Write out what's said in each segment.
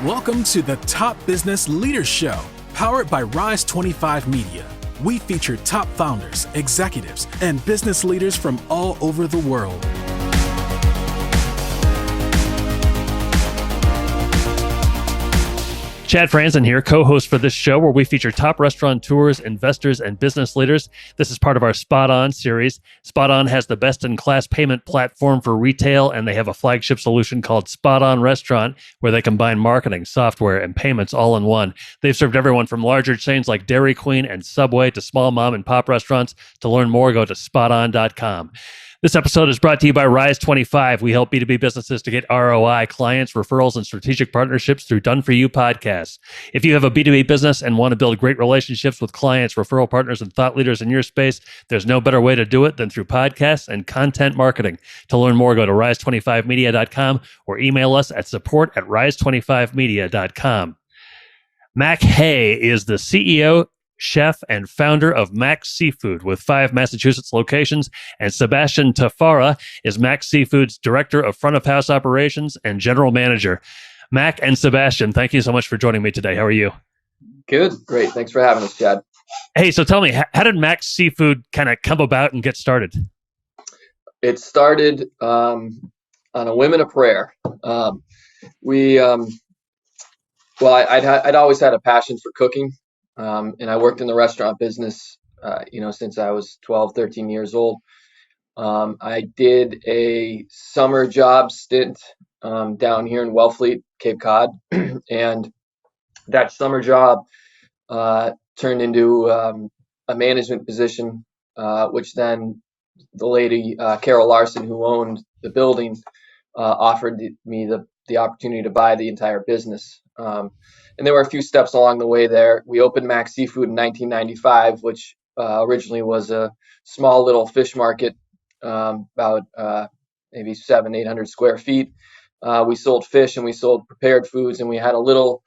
Welcome to the Top Business Leaders Show, powered by Rise 25 Media. We feature top founders, executives, and business leaders from all over the world. Chad Franzen here, co-host for this show where we feature top restaurateurs, investors, and business leaders. This is part of our Spot On series. Spot On has the best-in-class payment platform for retail, and they have a flagship solution called Spot On Restaurant, where they combine marketing, software, and payments all in one. They've served everyone from larger chains like Dairy Queen and Subway to small mom and pop restaurants. To learn more, go to spoton.com. This episode is brought to you by Rise 25. We help B2B businesses to get ROI, clients, referrals, and strategic partnerships through Done For You podcasts. If you have a B2B business and want to build great relationships with clients, referral partners, and thought leaders in your space, there's no better way to do it than through podcasts and content marketing. To learn more, go to rise25media.com or email us at support@rise25media.com. Mac Hay is the CEO, chef, and founder of Mac Seafood with 5 Massachusetts locations, and Sebastien Taffara is Mac Seafood's Director of Front of House Operations and General Manager. Mac and Sebastien, thank you so much for joining me today. How are you? Good. Great. Thanks for having us, Chad. Hey, so tell me, how did Mac Seafood kind of come about and get started? It started on a whim and a prayer. I'd always had a passion for cooking. And I worked in the restaurant business, since I was 12, 13 years old. I did a summer job stint down here in Wellfleet, Cape Cod. And that summer job turned into a management position, which then the lady, Carol Larson, who owned the building, offered me the opportunity to buy the entire business. And there were a few steps along the way there. We opened Mac Seafood in 1995, which originally was a small little fish market, about maybe 700-800 square feet. We sold fish and we sold prepared foods, and we had a little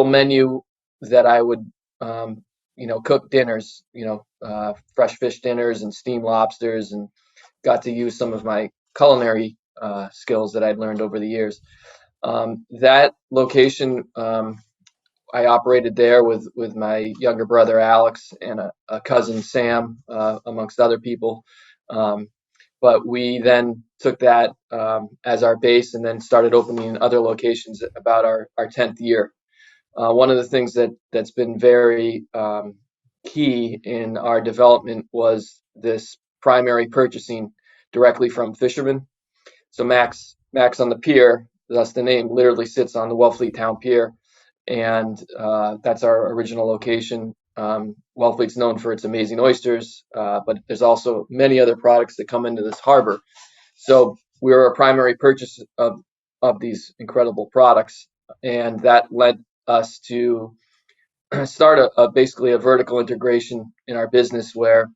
menu that I would, cook dinners, fresh fish dinners and steamed lobsters, and got to use some of my culinary skills that I'd learned over the years. That location, I operated there with my younger brother Alex and a cousin Sam, amongst other people. But we then took that as our base and then started opening other locations about our 10th year. One of the things that's been very key in our development was this primary purchasing directly from fishermen. So Max on the pier, thus the name, literally sits on the Wellfleet Town Pier, and that's our original location. Wellfleet's known for its amazing oysters, but there's also many other products that come into this harbor. So we were a primary purchase of these incredible products, and that led us to start basically a vertical integration in our business, where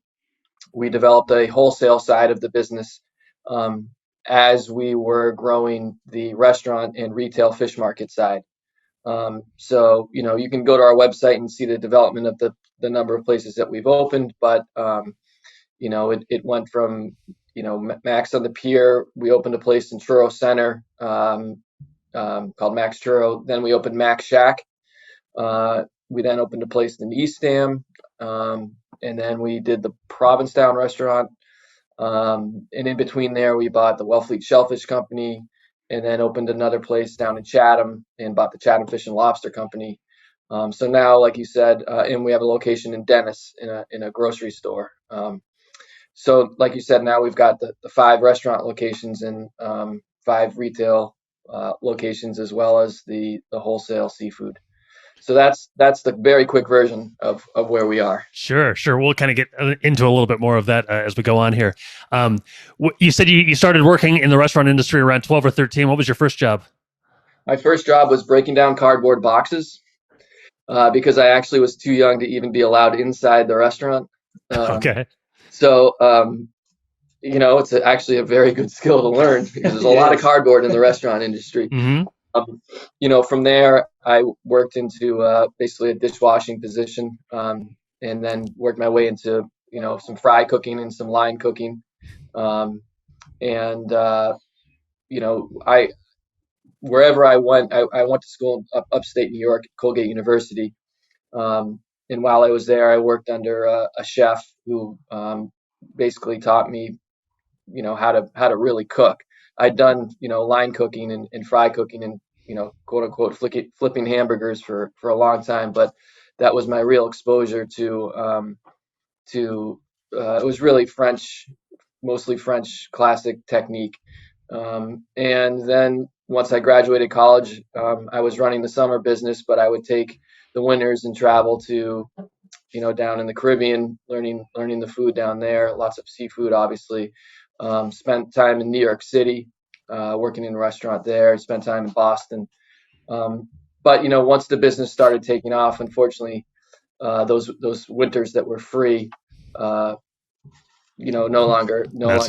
we developed a wholesale side of the business as we were growing the restaurant and retail fish market side. So, you can go to our website and see the development of the number of places that we've opened, but, it went from, Max on the Pier. We opened a place in Truro Center called Max Truro. Then we opened Max Shack. We then opened a place in Eastham, and then we did the Provincetown restaurant. And in between there, we bought the Wellfleet Shellfish Company, and then opened another place down in Chatham and bought the Chatham Fish and Lobster Company. So now, like you said, and we have a location in Dennis in a grocery store. So like you said, now we've got the 5 restaurant locations and 5 retail locations, as well as the wholesale seafood. So that's the very quick version of where we are. Sure. We'll kind of get into a little bit more of that as we go on here. You said you started working in the restaurant industry around 12 or 13. What was your first job? My first job was breaking down cardboard boxes because I actually was too young to even be allowed inside the restaurant. Okay. So, it's actually a very good skill to learn because there's a lot of cardboard in the restaurant industry. Mm-hmm. From there, I worked into basically a dishwashing position, and then worked my way into, some fry cooking and some line cooking. I wherever I went, I went to school in upstate New York at Colgate University. And while I was there, I worked under a chef who basically taught me, how to really cook. I'd done, line cooking and fry cooking and, quote unquote, flipping hamburgers for a long time. But that was my real exposure to it was really French, mostly French classic technique. And then once I graduated college, I was running the summer business, but I would take the winters and travel to, down in the Caribbean, learning the food down there. Lots of seafood, obviously. Spent time in New York City, working in a restaurant there. Spent time in Boston. But once the business started taking off, unfortunately, those winters that were free, no Not so longer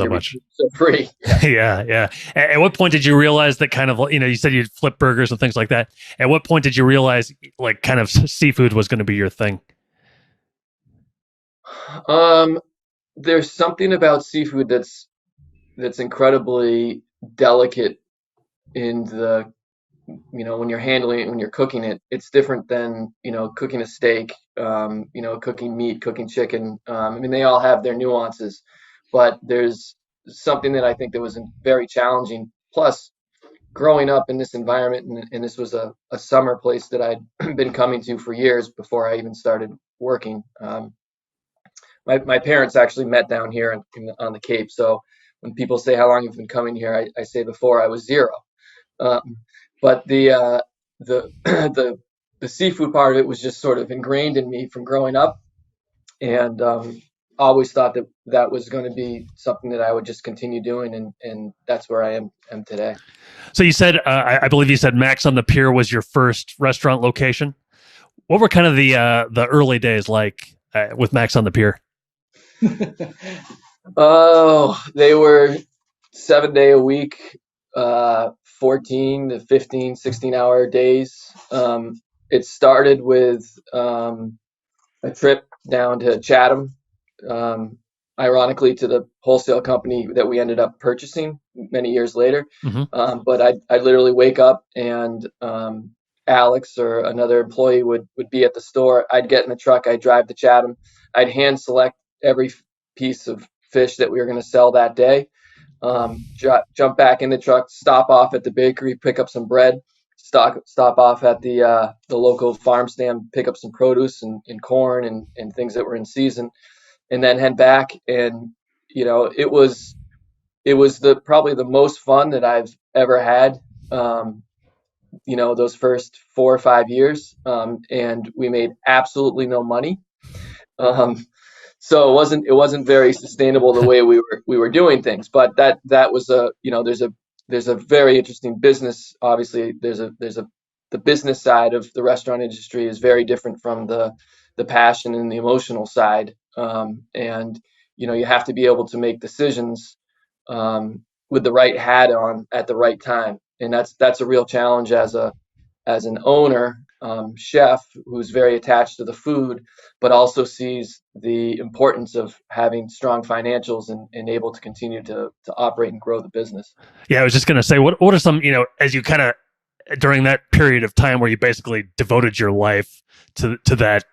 much. became so free. Yeah. Yeah, yeah. At what point did you realize that kind of, you said you'd flip burgers and things like that. At what point did you realize like kind of seafood was going to be your thing? There's something about seafood that's incredibly delicate in the when you're handling it, when you're cooking it. It's different than cooking a steak, cooking meat, cooking chicken. I mean, they all have their nuances, but there's something that I think that was very challenging. Plus, growing up in this environment, and this was a summer place that I'd been coming to for years before I even started working. My parents actually met down here on the Cape. So when people say how long you've been coming here, I say before I was zero. Um, but the the seafood part of it was just sort of ingrained in me from growing up, and always thought that was going to be something that I would just continue doing, and that's where I am today. So you said, I believe you said Max on the Pier was your first restaurant location. What were kind of the early days like with Max on the Pier? Oh, they were 7 day a week, 14 to 15, 16-hour days. It started with a trip down to Chatham, um, ironically to the wholesale company that we ended up purchasing many years later. Mm-hmm. But I'd literally wake up and Alex or another employee would be at the store. I'd get in the truck, I'd drive to Chatham, I'd hand select every piece of fish that we were going to sell that day. Jump back in the truck, stop off at the bakery, pick up some bread, stop off at the local farm stand, pick up some produce and corn and things that were in season, and then head back. And it was the probably the most fun that I've ever had. Those first 4 or 5 years, and we made absolutely no money. Um, so it wasn't very sustainable the way we were doing things. But that was there's a very interesting business. Obviously, there's a the business side of the restaurant industry is very different from the passion and the emotional side. And you have to be able to make decisions with the right hat on at the right time, and that's a real challenge as an owner, chef who's very attached to the food, but also sees the importance of having strong financials and able to continue to operate and grow the business. Yeah, I was just going to say, what are some, as you kind of, during that period of time where you basically devoted your life to that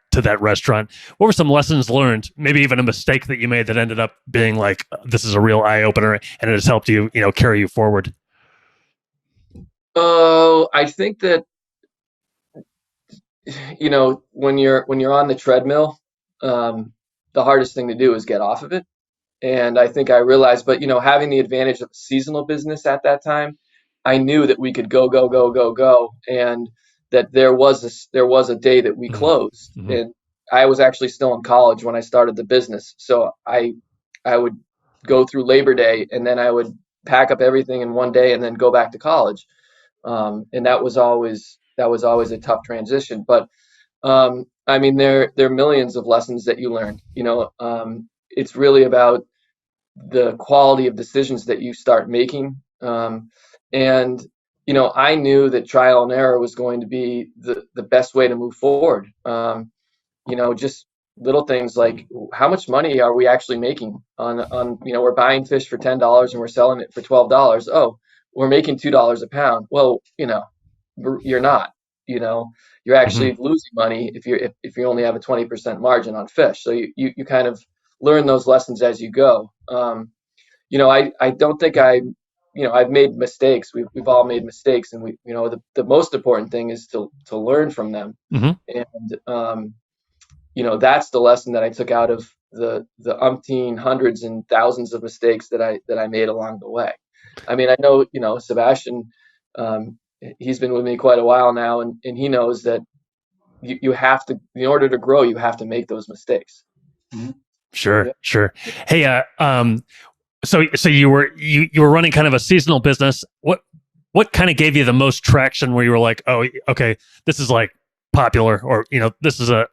restaurant, what were some lessons learned, maybe even a mistake that you made that ended up being like, this is a real eye opener and it has helped you, carry you forward? Oh, I think that when you're on the treadmill, the hardest thing to do is get off of it. And I think I realized, but having the advantage of a seasonal business at that time, I knew that we could go, go, go, go, go, and that there was a day that we closed. Mm-hmm. And I was actually still in college when I started the business, so I would go through Labor Day, and then I would pack up everything in one day and then go back to college. And that was always a tough transition. But I mean, there are millions of lessons that you learn. It's really about the quality of decisions that you start making. And I knew that trial and error was going to be the best way to move forward. Just little things like how much money are we actually making on we're buying fish for $10 and we're selling it for $12. Oh, we're making $2 a pound. Well, you're not. You're actually losing money if you only have a 20% margin on fish. So you kind of learn those lessons as you go. I don't think I've made mistakes. We've all made mistakes, and the most important thing is to learn from them. And that's the lesson that I took out of the umpteen hundreds and thousands of mistakes that I made along the way. I mean, I know, Sebastien, he's been with me quite a while now, and he knows that you have to, in order to grow, you have to make those mistakes. Sure, Yeah. sure. Hey, so you were running kind of a seasonal business. What kind of gave you the most traction where you were like, oh, okay, this is like popular, or this is a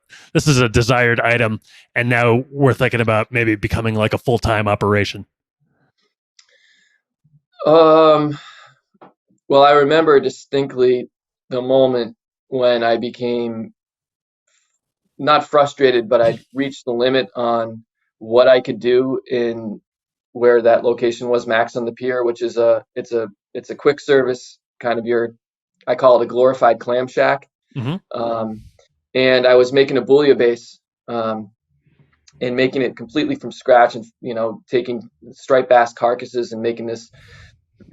desired item, and now we're thinking about maybe becoming like a full-time operation? Well, I remember distinctly the moment when I became not frustrated, but I'd reached the limit on what I could do in where that location was, Max on the Pier, which is it's a quick service kind of I call it a glorified clam shack. And I was making a bouillabaisse, and making it completely from scratch, and taking striped bass carcasses and making this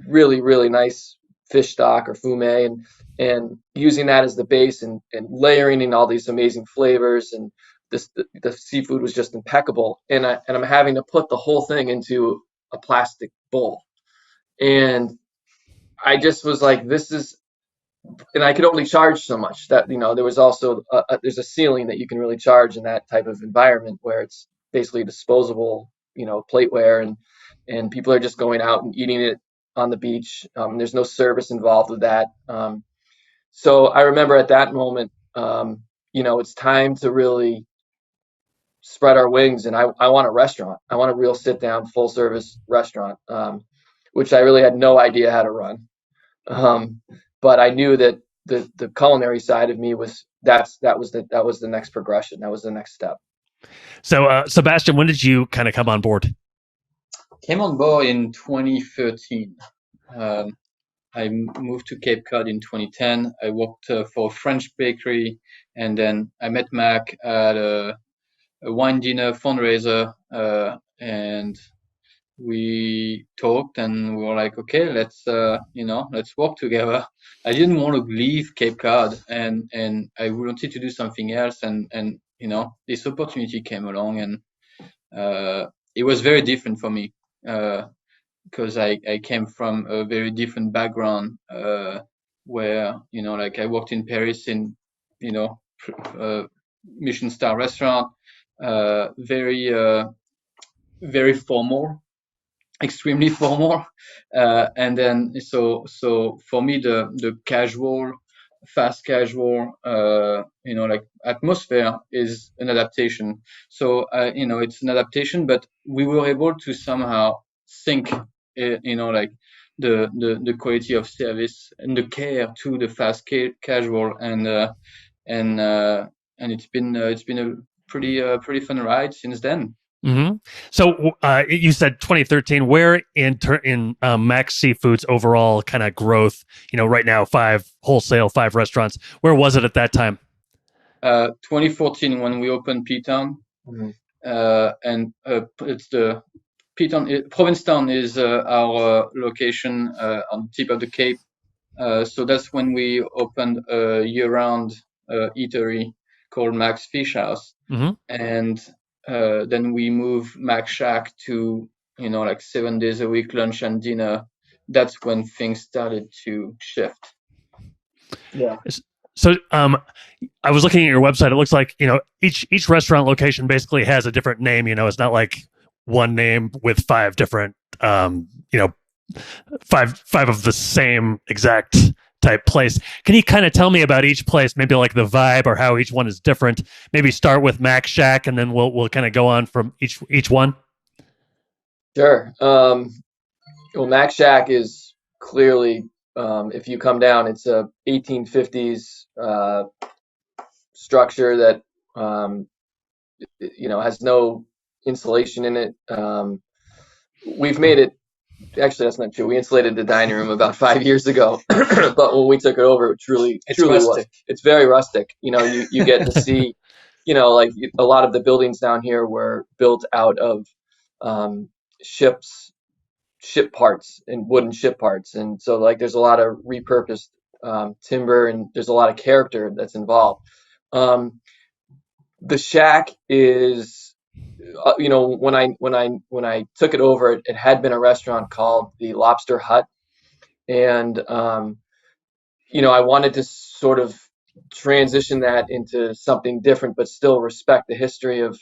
really, really nice fish stock or fume, and using that as the base, and layering in all these amazing flavors, and the seafood was just impeccable, and I'm having to put the whole thing into a plastic bowl, and I just was like, and I could only charge so much. That there was also there's a ceiling that you can really charge in that type of environment where it's basically disposable, plateware, and people are just going out and eating it on the beach. There's no service involved with that. So I remember at that moment, it's time to really spread our wings, and I want a restaurant. I want a real sit down, full service restaurant, which I really had no idea how to run. But I knew that the culinary side of me that was the next progression. That was the next step. So, Sebastien, when did you kind of come on board? Came on board in 2013. I moved to Cape Cod in 2010. I worked for a French bakery, and then I met Mac at a wine dinner fundraiser, and we talked, and we were like, okay, let's work together. I didn't want to leave Cape Cod, and I wanted to do something else, and this opportunity came along, and it was very different for me, because I came from a very different background, where I worked in Paris in Michelin star restaurant, very very formal, extremely formal, and then so for me the casual, fast casual, atmosphere is an adaptation. So it's an adaptation, but we were able to somehow sync the quality of service and the care to the fast casual, and it's been a pretty fun ride since then. So you said 2013. Where in Max Seafood's overall kind of growth? Right now, 5 wholesale, 5 restaurants. Where was it at that time? 2014 when we opened P-Town, and it's the P-Town. Provincetown is our location on the tip of the Cape. So that's when we opened a year-round eatery called Max Fish House, and then we moved Max Shack to 7 days a week, lunch and dinner. That's when things started to shift. Yeah. So I was looking at your website. It looks like each restaurant location basically has a different name. It's not like one name with 5 different five of the same exact type place. Can you kind of tell me about each place, maybe like the vibe or how each one is different? Maybe start with Max Shack, and then we'll kind of go on from each one. Sure. Well, Max Shack is clearly, if you come down, it's a 1850s structure that has no insulation in it. We've made it actually, that's not true. We insulated the dining room about 5 years ago, but when we took it over, it truly was. It's very rustic. You get to see, like a lot of the buildings down here were built out of ship parts and wooden ship parts, and so like there's a lot of repurposed timber, and there's a lot of character that's involved. The shack is, when I took it over, it had been a restaurant called the Lobster Hut, and I wanted to sort of transition that into something different, but still respect the history of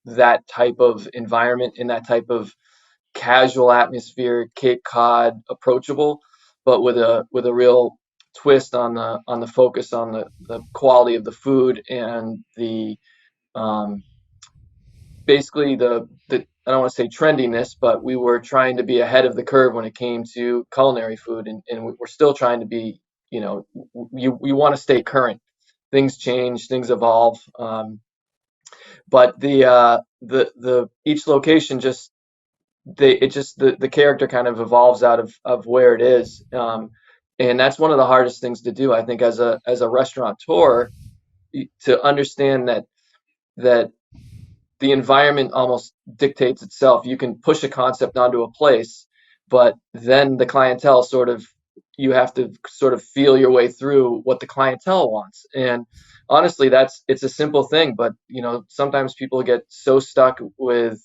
that type of environment and that type of casual atmosphere, Cape Cod approachable, but with a real twist on the focus on the quality of the food and the basically the I don't want to say trendiness, but we were trying to be ahead of the curve when it came to culinary food, and we're still trying to be, we want to stay current. Things change, things evolve, but the each location the character kind of evolves out of where it is, and that's one of the hardest things to do, I think, as a restaurateur, to understand that the environment almost dictates itself. You can push a concept onto a place, but then the clientele you have to sort of feel your way through what the clientele wants. And honestly, it's a simple thing, but sometimes people get so stuck with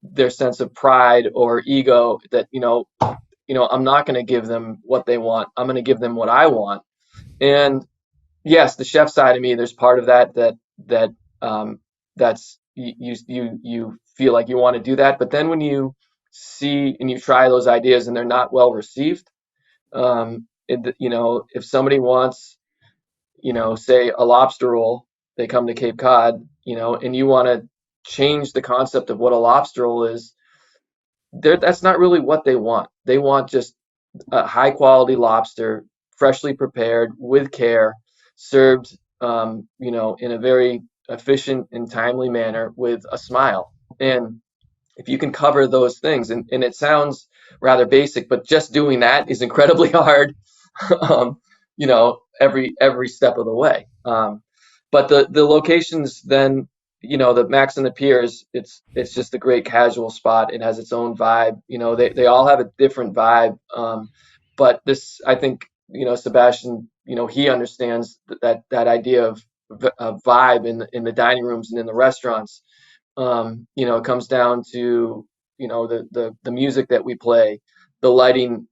their sense of pride or ego that I'm not going to give them what they want. I'm going to give them what I want. And yes, the chef side of me, there's part of that's you feel like you want to do that, but then when you see and you try those ideas and they're not well received, if somebody wants, say a lobster roll, they come to Cape Cod, and you want to change the concept of what a lobster roll is, that's not really what they want. They want just a high quality lobster, freshly prepared with care, served, in a very efficient and timely manner with a smile. And if you can cover those things, and it sounds rather basic, but just doing that is incredibly hard, every step of the way. But the locations then, the Max and the Piers, it's just a great casual spot. It has its own vibe. They all have a different vibe. But this, I think, Sebastien, he understands that idea of vibe in the dining rooms and in the restaurants. It comes down to, the music that we play, the lighting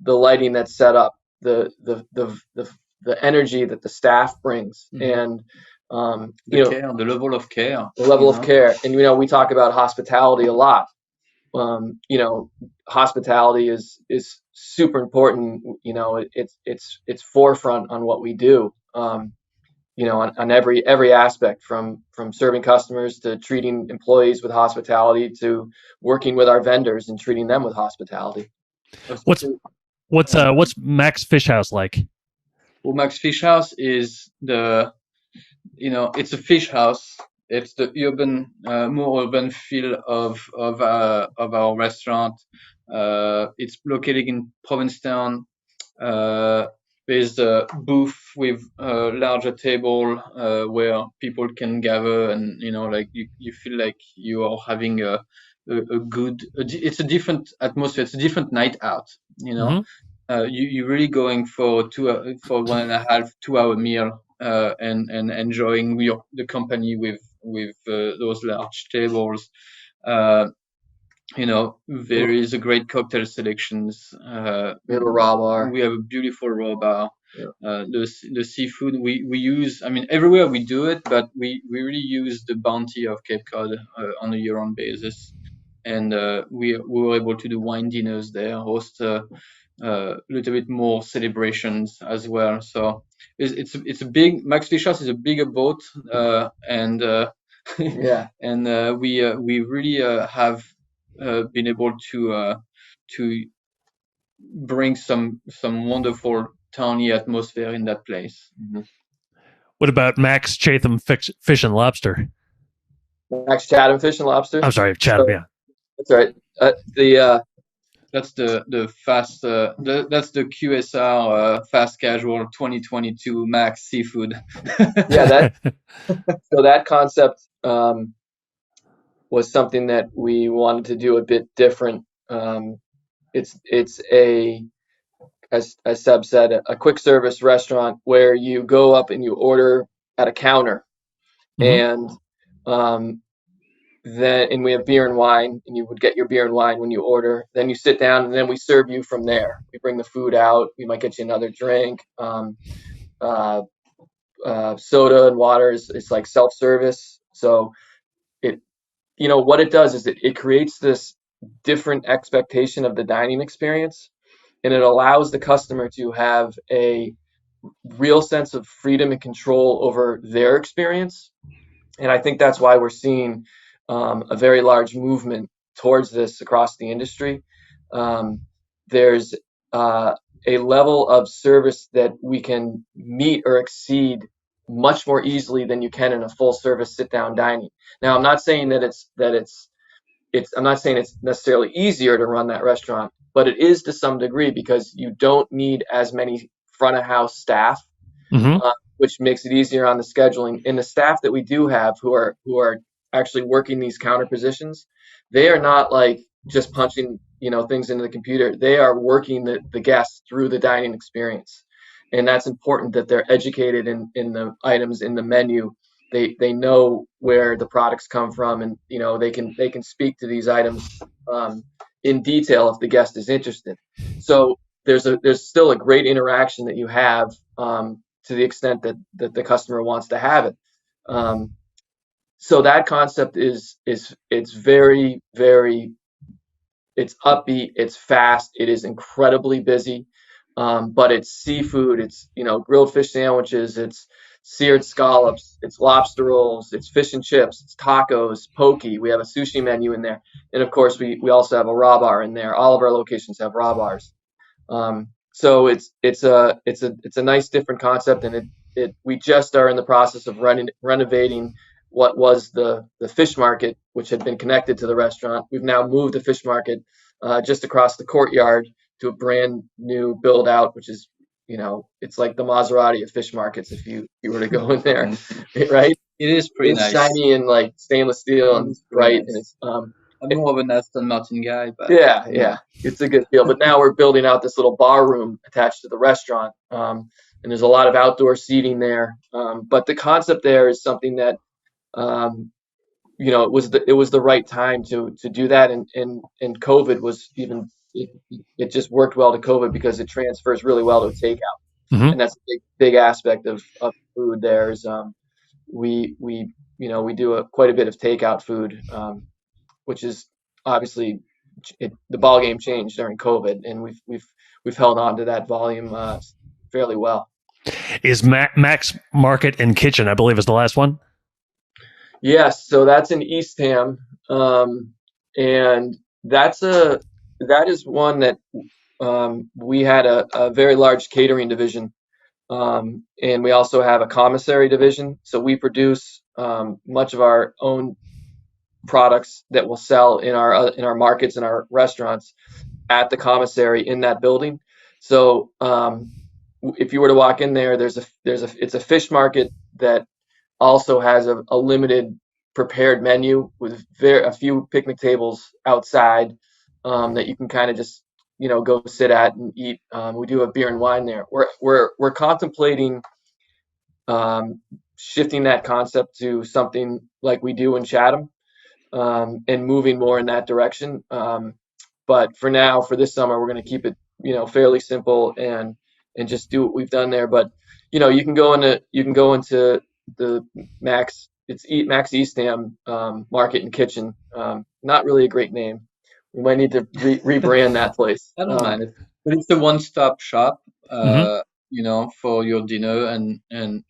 that's set up, the energy that the staff brings, and the level of care. And we talk about hospitality a lot. Hospitality is super important. It's forefront on what we do. On every aspect, from serving customers to treating employees with hospitality to working with our vendors and treating them with hospitality. What's Max Fish House like? Well, Max Fish House is it's a fish house. It's the more urban feel of our restaurant. It's located in Provincetown. There's a booth with a larger table where people can gather, and you feel like you are having a good. It's a different atmosphere. It's a different night out. You're really going for 1.5 2 hour meal and enjoying the company with those large tables. There is a great cocktail selections. We have a raw bar. We have a beautiful raw bar. Yeah. The seafood we use, everywhere we do it, but we really use the bounty of Cape Cod on a year-round basis. And we were able to do wine dinners there, host a little bit more celebrations as well. So it's a big, Max Fish House is a bigger boat, and yeah, and we really have been able to bring some wonderful towny atmosphere in that place. Mm-hmm. What about Max Chatham Fish and Lobster? Max Chatham Fish and Lobster. I'm sorry, Chatham. Yeah, that's right. that's the fast that's the QSR fast casual 2022 max seafood. Yeah, that so that concept was something that we wanted to do a bit different. It's a as Seb said, a quick service restaurant where you go up and you order at a counter, Mhm. and um, then we have beer and wine, and you would get your beer and wine when you order. Then you sit down, and then we serve you from there. We bring the food out. We might get you another drink. Uh, Soda and water is like self service. So it what it does is it creates this different expectation of the dining experience, and it allows the customer to have a real sense of freedom and control over their experience. And I think that's why we're seeing a very large movement towards this across the industry. There's a level of service that we can meet or exceed much more easily than you can in a full service sit down dining. Now, I'm not saying that it's I'm not saying it's necessarily easier to run that restaurant, but it is to some degree because you don't need as many front of house staff, Mhm. which makes it easier on the scheduling. And the staff that we do have who are actually working these counter positions, they are not like just punching things into the computer. They are working the guests through the dining experience, and that's important that they're educated in the items in the menu. They know where the products come from, and they can speak to these items in detail if the guest is interested. So there's still a great interaction that you have to the extent that the customer wants to have it. Um, so that concept is it's very very it's upbeat, it's fast, it is incredibly busy, but it's seafood, it's grilled fish sandwiches, it's seared scallops, it's lobster rolls, it's fish and chips, it's tacos, poke. We have a sushi menu in there, and of course we also have a raw bar in there. All of our locations have raw bars. So it's a nice different concept, and it we just are in the process of renovating what was the fish market, which had been connected to the restaurant. We've now moved the fish market just across the courtyard to a brand new build out, which is it's like the Maserati of fish markets if you were to go in there, right? It is pretty It's nice. shiny and like stainless steel It and is pretty bright, and nice. it's I'm more of an Aston Martin guy, but yeah, it's a good feel. But now we're building out this little bar room attached to the restaurant, and there's a lot of outdoor seating there. But the concept there is something that it was the right time to do that, and COVID was even it just worked well to COVID because it transfers really well to takeout, Mhm. and that's a big aspect of food. There's we do quite a bit of takeout food, which is obviously the ball game changed during COVID, and we've held on to that volume fairly well. Is Max Market and Kitchen, I believe, is the last one? Yes, so that's in Eastham, and that is one that we had a very large catering division, and we also have a commissary division. So we produce much of our own products that will sell in our markets and our restaurants at the commissary in that building. So if you were to walk in there, it's a fish market that also has a limited prepared menu with a few picnic tables outside that you can kind of just go sit at and eat. We do have beer and wine there. We're contemplating um, shifting that concept to something like we do in Chatham, and moving more in that direction. But for now, for this summer, we're going to keep it, fairly simple and just do what we've done there. But you can go into the Max. Max Eastham Market and Kitchen. Not really a great name. We might need to rebrand that place. I don't mind it. But it's a one-stop shop, Mhm. for your dinner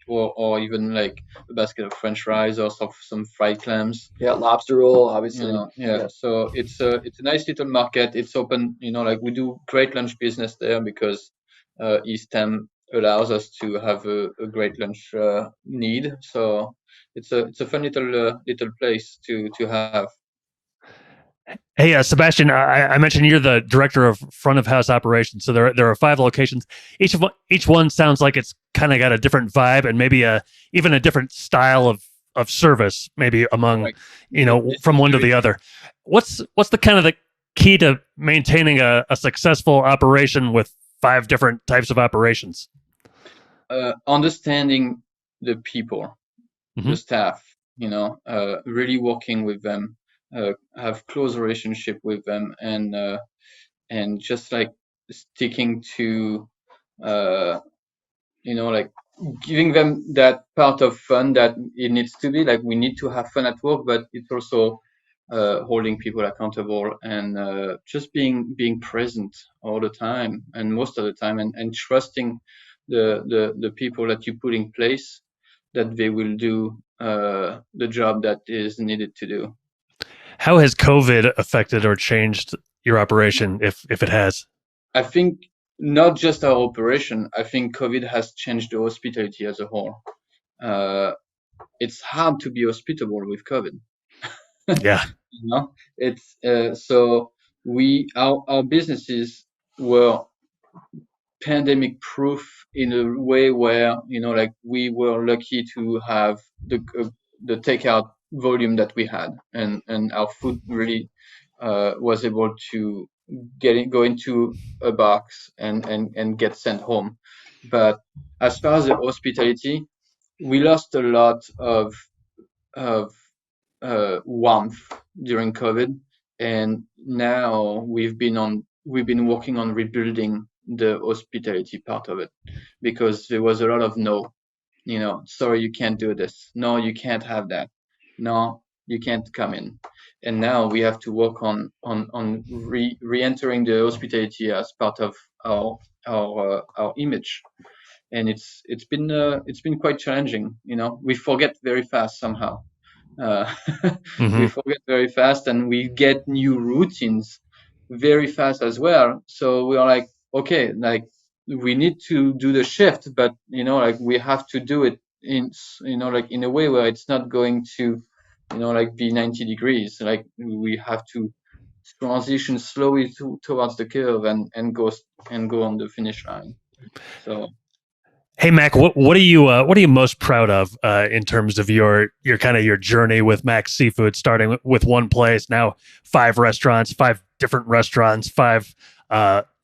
or even like a basket of French fries or some fried clams. Yeah, lobster roll, obviously. Yeah. Yeah. So it's a nice little market. It's open, like we do great lunch business there because East Ham allows us to have a great lunch need. So it's a fun little place to have. Hey, Sebastian, I mentioned you're the director of front of house operations. So there are 5 locations. Each one sounds like it's kind of got a different vibe and maybe even a different style of service, maybe among Like this from is one to very the true. other. What's the kind of the key to maintaining a successful operation with 5 different types of operations? Understanding the people, the Hmm. staff, really working with them, have close relationship with them, and just like sticking to, uh, like giving them that part of fun that it needs to be. Like we need to have fun at work, but it's also holding people accountable and just being present all the time and most of the time, and trusting the people that you put in place that they will do the job that is needed to do. How has COVID affected or changed your operation, if it has? I think not just our operation. I think COVID has changed the hospitality as a whole. Uh, it's hard to be hospitable with COVID. Yeah. It's so our businesses were pandemic proof in a way where like we were lucky to have the takeout volume that we had, and our food really was able to go into a box and get sent home. But as far as the hospitality, we lost a lot of warmth during COVID, and now we've been working on rebuilding the hospitality part of it, because there was a lot of no, sorry, you can't do this. No, you can't have that. No, you can't come in. And now we have to work on re-entering the hospitality as part of our image, and it's been quite challenging. We forget very fast somehow. uh, we Hmm. forget very fast, and we get new routines very fast as well. So we are like, okay, like we need to do the shift, but like we have to do it in like in a way where it's not going to like be 90 degrees. Like we have to transition slowly towards the curve, and go on the finish line. So Hey Mac, what are you most proud of in terms of your kind of your journey with Mac Seafood, starting with one place, now 5 restaurants, 5 different restaurants, 5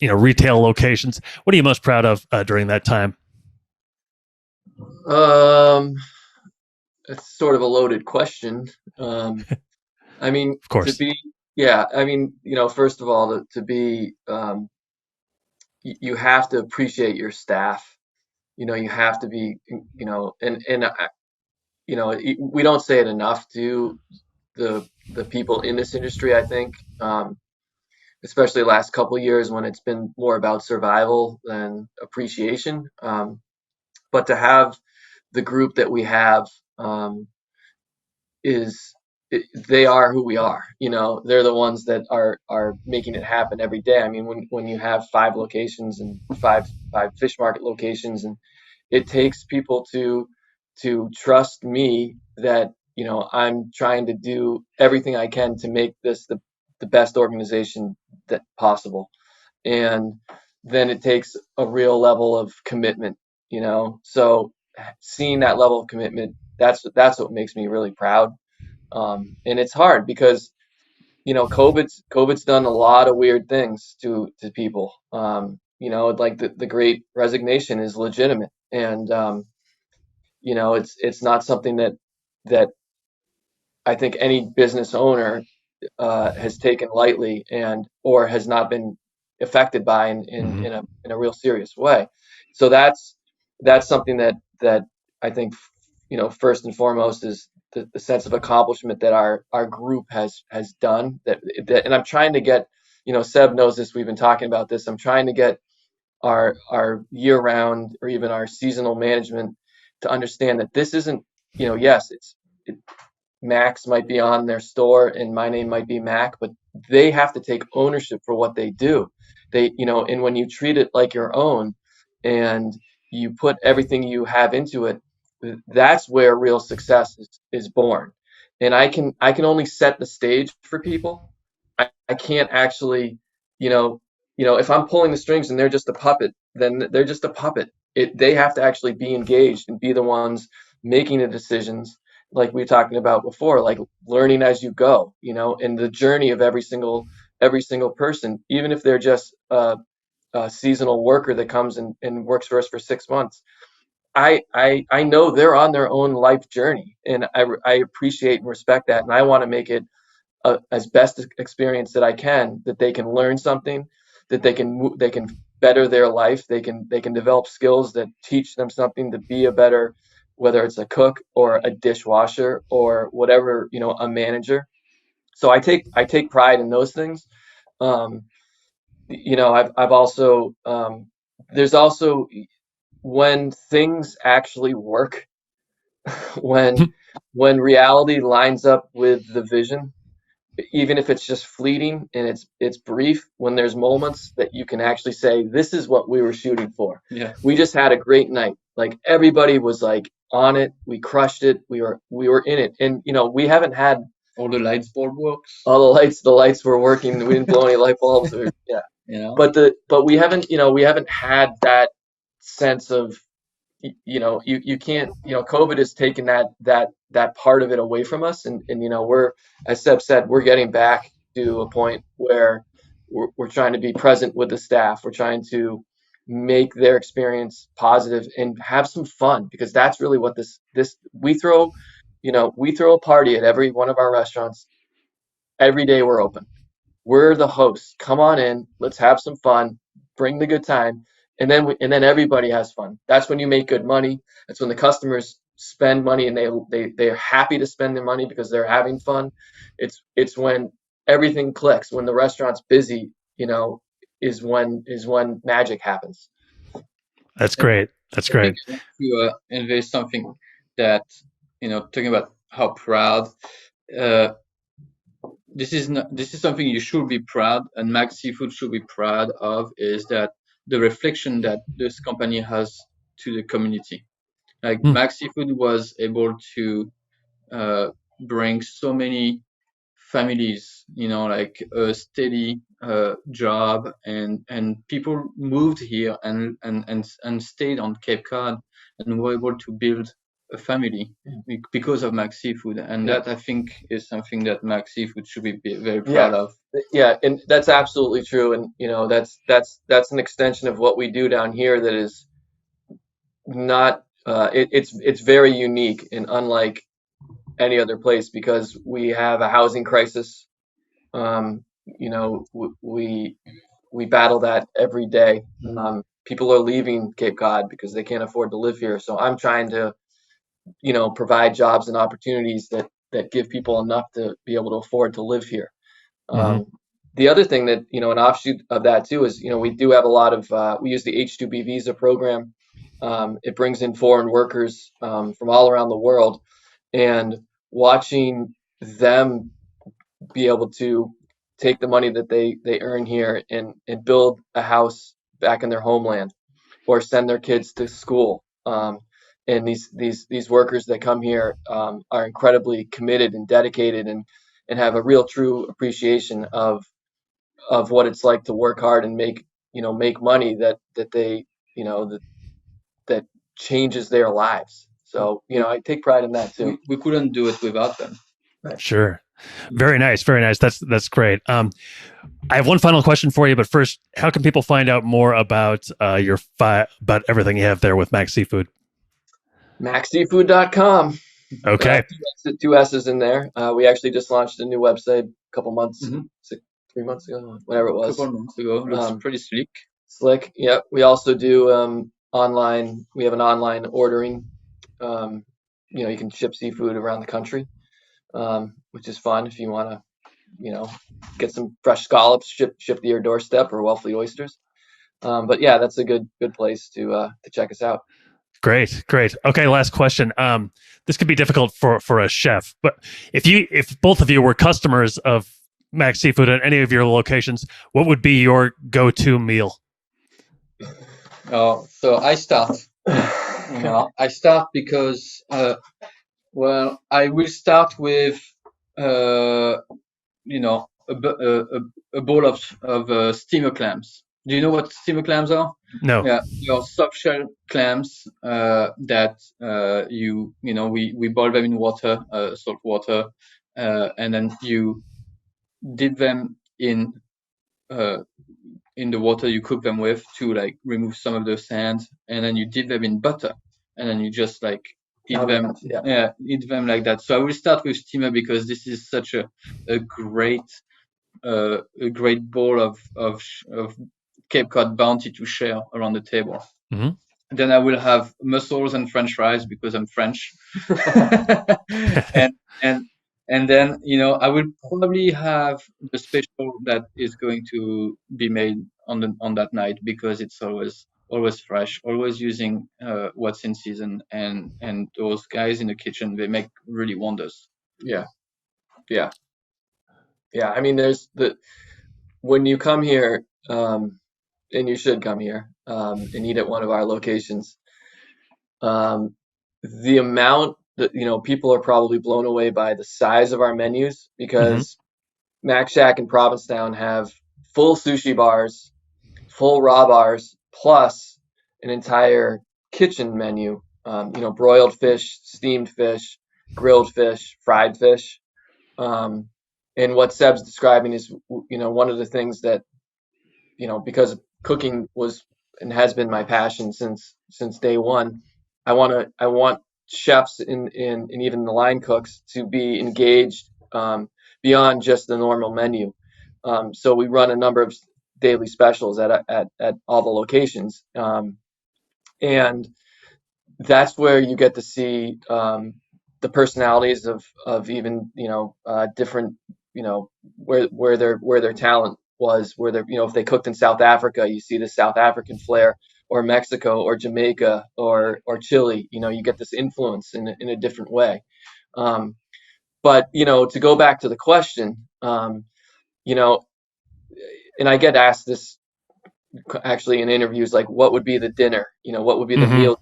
retail locations. What are you most proud of during that time? Um, it's sort of a loaded question. I mean, Of to course. be, yeah, I mean, first of all, to be, you have to appreciate your staff. You have to be, we don't say it enough to the people in this industry, I think, especially the last couple of years when it's been more about survival than appreciation. But to have the group that we have, is they are who we are. They're the ones that are making it happen every day. I mean, when you have 5 locations and five fish market locations, and it takes people to trust me that I'm trying to do everything I can to make this the best organization that possible. And then it takes a real level of commitment. So seeing that level of commitment, that's what makes me really proud. And it's hard because COVID's done a lot of weird things to people. Like the Great Resignation is legitimate, and it's not something that I think any business owner has taken lightly, and or has not been affected by Hmm. in a real serious way. So that's something that I think first and foremost is the sense of accomplishment that our group has done. And I'm trying to get, Seb knows this. We've been talking about this. I'm trying to get our year round or even our seasonal management to understand that this isn't, yes, it, Max might be on their store and my name might be Mac, but they have to take ownership for what they do. And when you treat it like your own and you put everything you have into it, that's where real success is born. And I can only set the stage for people. I can't actually, you know, if I'm pulling the strings and they're just a puppet, then they're just a puppet. They have to actually be engaged and be the ones making the decisions, like we were talking about before, like learning as you go, in the journey of every single person, even if they're just a seasonal worker that comes and works for us for 6 months. I know they're on their own life journey, and I appreciate and respect that, and I want to make it as best experience that I can, that they can learn something, that they can better their life, they can develop skills that teach them something to be a better, whether it's a cook or a dishwasher or whatever, a manager. So I take pride in those things. Um, I've also there's also when things actually work, when when reality lines up with the vision, even if it's just fleeting and it's brief, when there's moments that you can actually say, this is what we were shooting for. Yeah. We just had a great night. Like everybody was like on it. We crushed it. We were in it. And we haven't had All the lights bulb works. all the lights were working. We didn't blow any light bulbs. Yeah. Yeah. But we haven't had that sense of, you can't, COVID has taken that part of it away from us, and we're, as Seb said, we're getting back to a point where we're trying to be present with the staff. We're trying to make their experience positive and have some fun, because that's really what this we throw a party at every one of our restaurants every day we're open. We're the hosts. Come on in. Let's have some fun. Bring the good time, and then everybody has fun. That's when you make good money. That's when the customers spend money, and they're happy to spend their money because they're having fun. It's when everything clicks. When the restaurant's busy, is when magic happens. That's great. That's great. I think to invest something that, talking about how proud, uh, this is something you should be proud, and Max Seafood should be proud of, is that the reflection that this company has to the community. Like Max Seafood was able to bring so many families, like a steady job, and people moved here and stayed on Cape Cod and were able to build a family because of Max Seafood, and that I think is something that Max Seafood should be very proud of. Yeah, and that's absolutely true, and that's an extension of what we do down here that is not it's very unique and unlike any other place, because we have a housing crisis. We battle that every day. People are leaving Cape Cod because they can't afford to live here. So I'm trying to, provide jobs and opportunities that give people enough to be able to afford to live here. The other thing that, an offshoot of that too is, we do have a lot of, we use the H-2B visa program. It brings in foreign workers from all around the world, and watching them be able to take the money that they earn here and build a house back in their homeland, or send their kids to school. And these workers that come here are incredibly committed and dedicated, and have a real true appreciation of what it's like to work hard and make money that they that changes their lives. So I take pride in that too. We couldn't do it without them. Sure. Very nice. Very nice. That's great. I have one final question for you, but first, how can people find out more about about everything you have there with Max Seafood? MaxSeafood.com. Okay. Two S's in there. We actually just launched a new website a couple months, 3 months ago, whatever it was. A couple months ago. Looks pretty slick. Slick. Yep. We also do online. We have an online ordering. You can ship seafood around the country, which is fun if you want to, get some fresh scallops shipped to your doorstep, or Wellfleet oysters. But yeah, that's a good place to check us out. Great. Okay, last question. This could be difficult for a chef, but if both of you were customers of Max Seafood at any of your locations, what would be your go-to meal? So I start. I start because I will start with a bowl of steamer clams. Do you know what steamer clams are? No. Yeah, they are soft shell clams that we boil them in water, salt water, and then you dip them in the water you cook them with to like remove some of the sand, and then you dip them in butter, and then you just like eat them. Eat them like that. So I will start with steamer because this is such a great bowl of Cape Cod bounty to share around the table. Mm-hmm. Then I will have mussels and French fries because I'm French, and and then I will probably have the special that is going to be made on that night because it's always fresh, always using what's in season, and those guys in the kitchen, they make really wonders. Yeah. I mean, when you come here, and you should come here and eat at one of our locations. The amount that people are probably blown away by the size of our menus because Mac Shack and Provincetown have full sushi bars, full raw bars, plus an entire kitchen menu. Broiled fish, steamed fish, grilled fish, fried fish. And what Seb's describing is, one of the things that, because cooking was and has been my passion since day one. I want chefs and even the line cooks to be engaged beyond just the normal menu. So we run a number of daily specials at all the locations, and that's where you get to see the personalities of even different where their talent was, where they're if they cooked in South Africa, you see the South African flair, or Mexico or Jamaica or Chile. You get this influence in a different way. But to go back to the question, and I get asked this actually in interviews, like what would be the dinner, what would be the meal.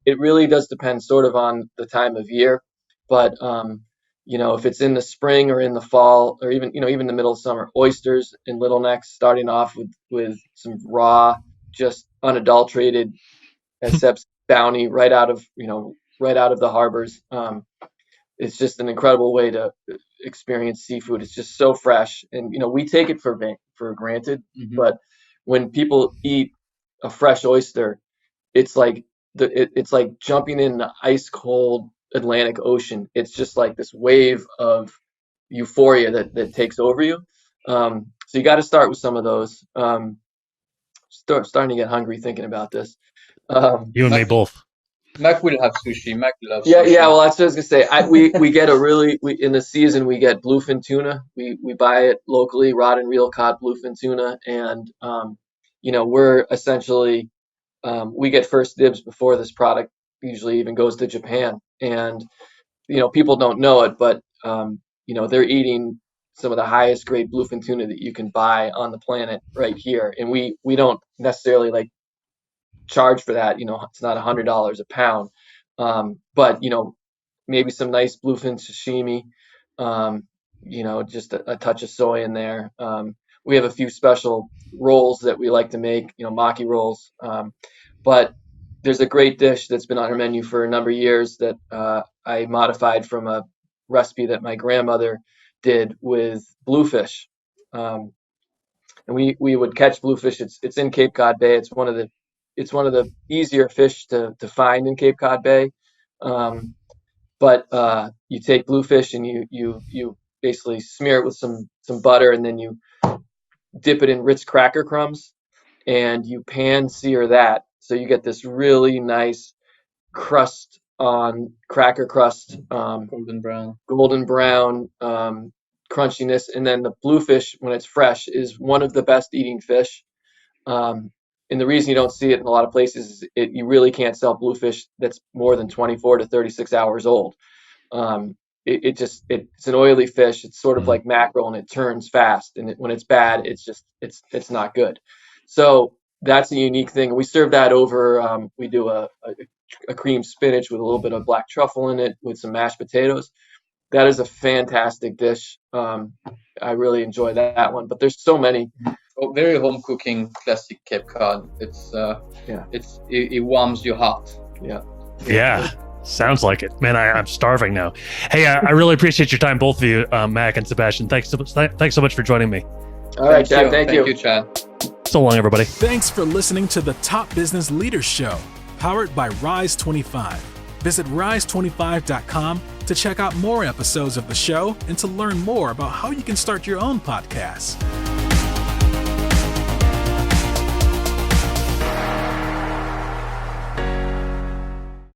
It really does depend sort of on the time of year, but if it's in the spring or in the fall or even the middle of summer, oysters and little necks, starting off with some raw, just unadulterated, as Seb's bounty right out of the harbors. It's just an incredible way to experience seafood. It's just so fresh, and we take it for granted, but when people eat a fresh oyster, it's like it's like jumping in the ice cold Atlantic Ocean. It's just like this wave of euphoria that takes over you. So you got to start with some of those. Starting to get hungry thinking about this. You and me both. Mac will have sushi. Mac loves Yeah, sushi. yeah. Well, that's what I was gonna say. We get in the season we get bluefin tuna. We buy it locally, rod and reel caught bluefin tuna, and we're essentially we get first dibs before this product usually even goes to Japan. And people don't know it, but they're eating some of the highest grade bluefin tuna that you can buy on the planet right here, and we don't necessarily like charge for that. It's not $100 a pound, but maybe some nice bluefin sashimi, just a touch of soy in there. We have a few special rolls that we like to make, maki rolls, but there's a great dish that's been on our menu for a number of years that I modified from a recipe that my grandmother did with bluefish. And we would catch bluefish. It's in Cape Cod Bay. It's one of the easier fish to find in Cape Cod Bay. But you take bluefish and you basically smear it with some butter, and then you dip it in Ritz cracker crumbs, and you pan sear that, so you get this really nice crust on cracker crust, golden brown crunchiness. And then the bluefish, when it's fresh, is one of the best eating fish. And the reason you don't see it in a lot of places is you really can't sell bluefish that's more than 24 to 36 hours old. It's an oily fish. It's sort of like mackerel, and it turns fast. And when it's bad, it's not good. So that's a unique thing. We serve that over. We do a cream spinach with a little bit of black truffle in it with some mashed potatoes. That is a fantastic dish. I really enjoy that one, but there's so many. Oh, very home cooking, classic Cape Cod. It warms your heart. Yeah. Sounds like it. Man, I'm starving now. Hey, I really appreciate your time, both of you, Mac and Sebastien. Thanks so much for joining me. All right, Chad. Thank you. Thank you, Chad. So long, everybody. Thanks for listening to the Top Business Leaders Show, powered by Rise 25. Visit rise25.com to check out more episodes of the show and to learn more about how you can start your own podcast.